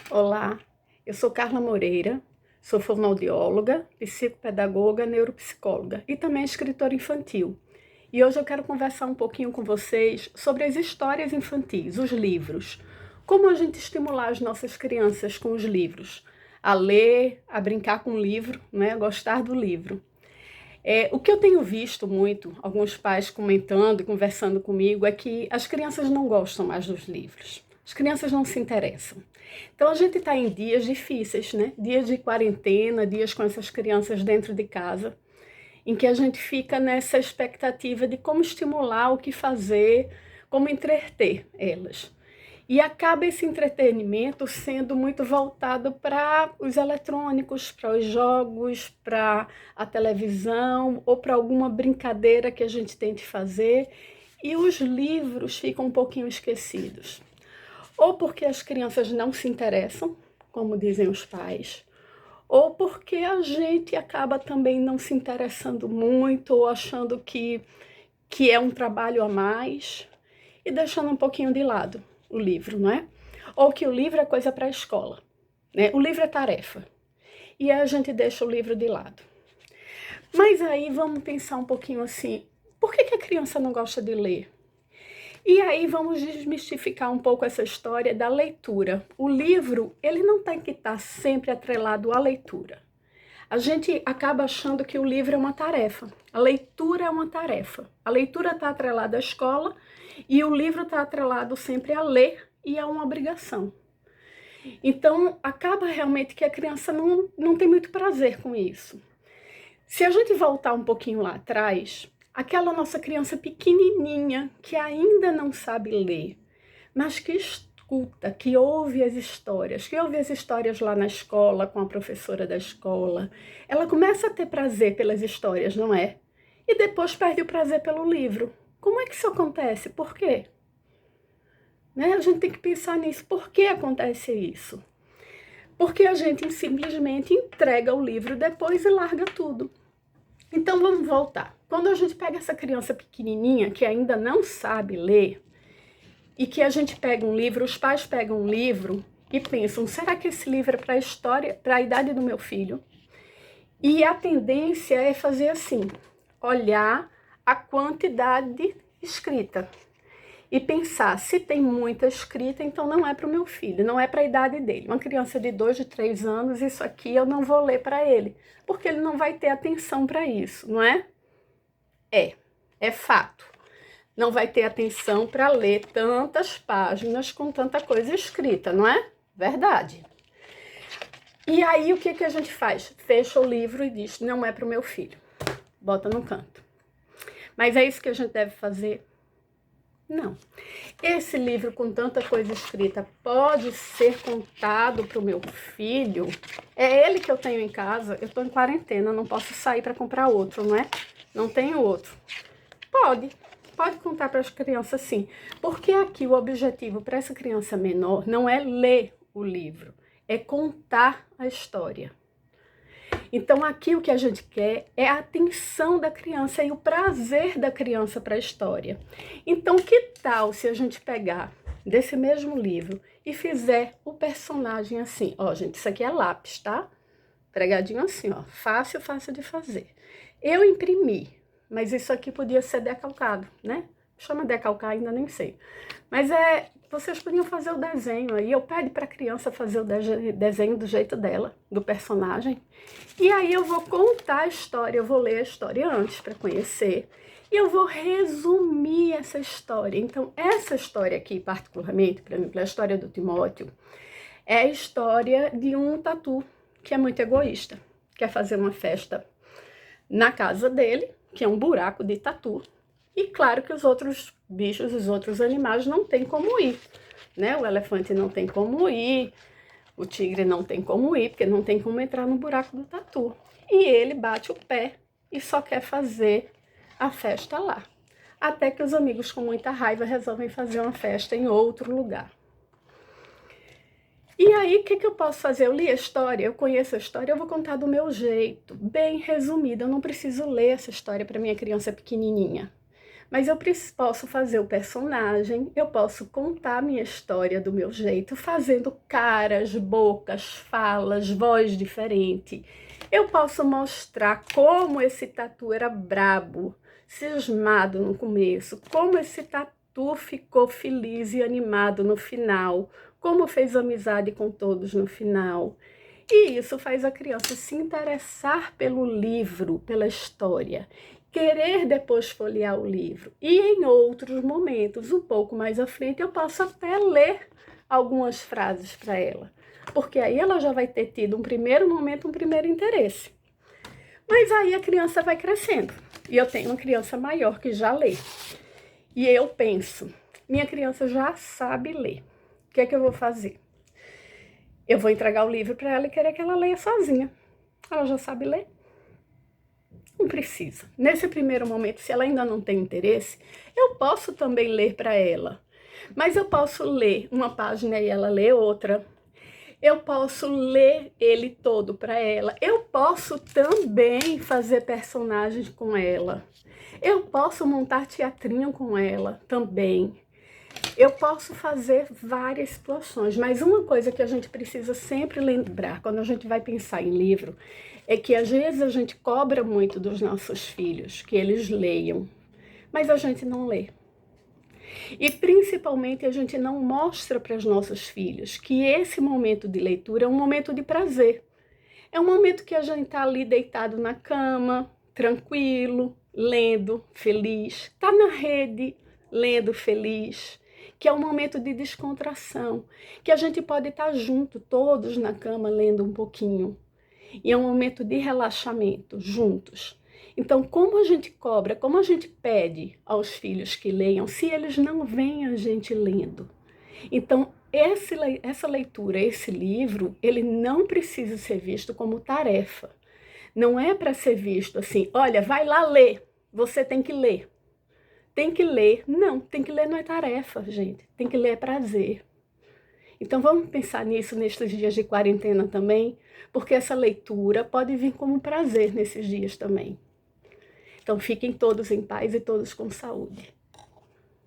Olá, eu sou Carla Moreira, sou fonoaudióloga, psicopedagoga, neuropsicóloga e também escritora infantil. E hoje eu quero conversar um pouquinho com vocês sobre as histórias infantis, os livros. Como a gente estimular as nossas crianças com os livros, a ler, a brincar com o livro, né? A gostar do livro. O que eu tenho visto muito, alguns pais comentando e conversando comigo, é que as crianças não gostam mais dos livros. As crianças não se interessam. Então a gente está em dias difíceis, né? Dias de quarentena, dias com essas crianças dentro de casa, em que a gente fica nessa expectativa de como estimular, o que fazer, como entreter elas. E acaba esse entretenimento sendo muito voltado para os eletrônicos, para os jogos, para a televisão ou para alguma brincadeira que a gente tente fazer. E os livros ficam um pouquinho esquecidos. Ou porque as crianças não se interessam, como dizem os pais, ou porque a gente acaba também não se interessando muito ou achando que é um trabalho a mais e deixando um pouquinho de lado o livro, não é? Ou que o livro é coisa para a escola, né? O livro é tarefa e a gente deixa o livro de lado. Mas aí vamos pensar um pouquinho assim, por que a criança não gosta de ler? E aí vamos desmistificar um pouco essa história da leitura. O livro, ele não tem que estar sempre atrelado à leitura. A gente acaba achando que o livro é uma tarefa. A leitura é uma tarefa. A leitura está atrelada à escola e o livro está atrelado sempre a ler e a uma obrigação. Então, acaba realmente que a criança não tem muito prazer com isso. Se a gente voltar um pouquinho lá atrás, aquela nossa criança pequenininha que ainda não sabe ler, mas que escuta, que ouve as histórias lá na escola, com a professora da escola, ela começa a ter prazer pelas histórias, não é? E depois perde o prazer pelo livro. Como é que isso acontece? Por quê? Né? A gente tem que pensar nisso. Por que acontece isso? Porque a gente simplesmente entrega o livro depois e larga tudo. Então vamos voltar. Quando a gente pega essa criança pequenininha que ainda não sabe ler e que a gente pega um livro, os pais pegam um livro e pensam, será que esse livro é para a história, para a idade do meu filho? E a tendência é fazer assim, olhar a quantidade escrita e pensar, se tem muita escrita, então não é para o meu filho, não é para a idade dele. Uma criança de 2, de 3 anos, isso aqui eu não vou ler para ele, porque ele não vai ter atenção para isso, não é? É fato. Não vai ter atenção para ler tantas páginas com tanta coisa escrita, não é? Verdade. E aí o que a gente faz? Fecha o livro e diz, não é para o meu filho. Bota no canto. Mas é isso que a gente deve fazer? Não. Esse livro com tanta coisa escrita pode ser contado para o meu filho? É ele que eu tenho em casa, eu estou em quarentena, não posso sair para comprar outro, não é? Não tenho outro. Pode contar para as crianças sim, porque aqui o objetivo para essa criança menor não é ler o livro, é contar a história. Então aqui o que a gente quer é a atenção da criança e o prazer da criança para a história. Então que tal se a gente pegar desse mesmo livro e fizer o personagem assim, ó gente, isso aqui é lápis, tá? Pregadinho assim, ó, fácil de fazer. Eu imprimi, mas isso aqui podia ser decalcado, né? Chama decalcar, ainda nem sei. Mas vocês podiam fazer o desenho aí. Eu pedi para a criança fazer o desenho do jeito dela, do personagem. E aí eu vou contar a história, eu vou ler a história antes para conhecer. E eu vou resumir essa história. Então, essa história aqui, particularmente, por exemplo, a história do Timóteo, é a história de um tatu que é muito egoísta. Quer fazer uma festa na casa dele, que é um buraco de tatu. E claro que os outros bichos, os outros animais não tem como ir, né? O elefante não tem como ir, o tigre não tem como ir, porque não tem como entrar no buraco do tatu. E ele bate o pé e só quer fazer a festa lá. Até que os amigos, com muita raiva, resolvem fazer uma festa em outro lugar. E aí, o que eu posso fazer? Eu li a história, eu conheço a história, eu vou contar do meu jeito, bem resumida. Eu não preciso ler essa história para minha criança pequenininha. Mas eu posso fazer o personagem, eu posso contar a minha história do meu jeito, fazendo caras, bocas, falas, voz diferente. Eu posso mostrar como esse tatu era brabo, cismado no começo, como esse tatu ficou feliz e animado no final, como fez amizade com todos no final. E isso faz a criança se interessar pelo livro, pela história, querer depois folhear o livro. E em outros momentos, um pouco mais à frente, eu posso até ler algumas frases para ela, porque aí ela já vai ter tido um primeiro momento, um primeiro interesse. Mas aí a criança vai crescendo, e eu tenho uma criança maior que já lê. E eu penso, minha criança já sabe ler, o que é que eu vou fazer? Eu vou entregar o livro para ela e querer que ela leia sozinha. Ela já sabe ler? Não precisa. Nesse primeiro momento, se ela ainda não tem interesse, eu posso também ler para ela. Mas eu posso ler uma página e ela lê outra. Eu posso ler ele todo para ela. Eu posso também fazer personagens com ela. Eu posso montar teatrinho com ela também. Eu posso fazer várias situações, mas uma coisa que a gente precisa sempre lembrar quando a gente vai pensar em livro é que às vezes a gente cobra muito dos nossos filhos que eles leiam, mas a gente não lê. E principalmente a gente não mostra para os nossos filhos que esse momento de leitura é um momento de prazer. É um momento que a gente está ali deitado na cama, tranquilo, lendo, feliz, está na rede, lendo, feliz, que é um momento de descontração, que a gente pode estar junto, todos na cama, lendo um pouquinho. E é um momento de relaxamento, juntos. Então, como a gente cobra, como a gente pede aos filhos que leiam, se eles não veem a gente lendo? Então, essa leitura, esse livro, ele não precisa ser visto como tarefa. Não é para ser visto assim, olha, vai lá ler, você tem que ler. Tem que ler. Não, tem que ler não é tarefa, gente. Tem que ler é prazer. Então vamos pensar nisso nestes dias de quarentena também, porque essa leitura pode vir como prazer nesses dias também. Então fiquem todos em paz e todos com saúde.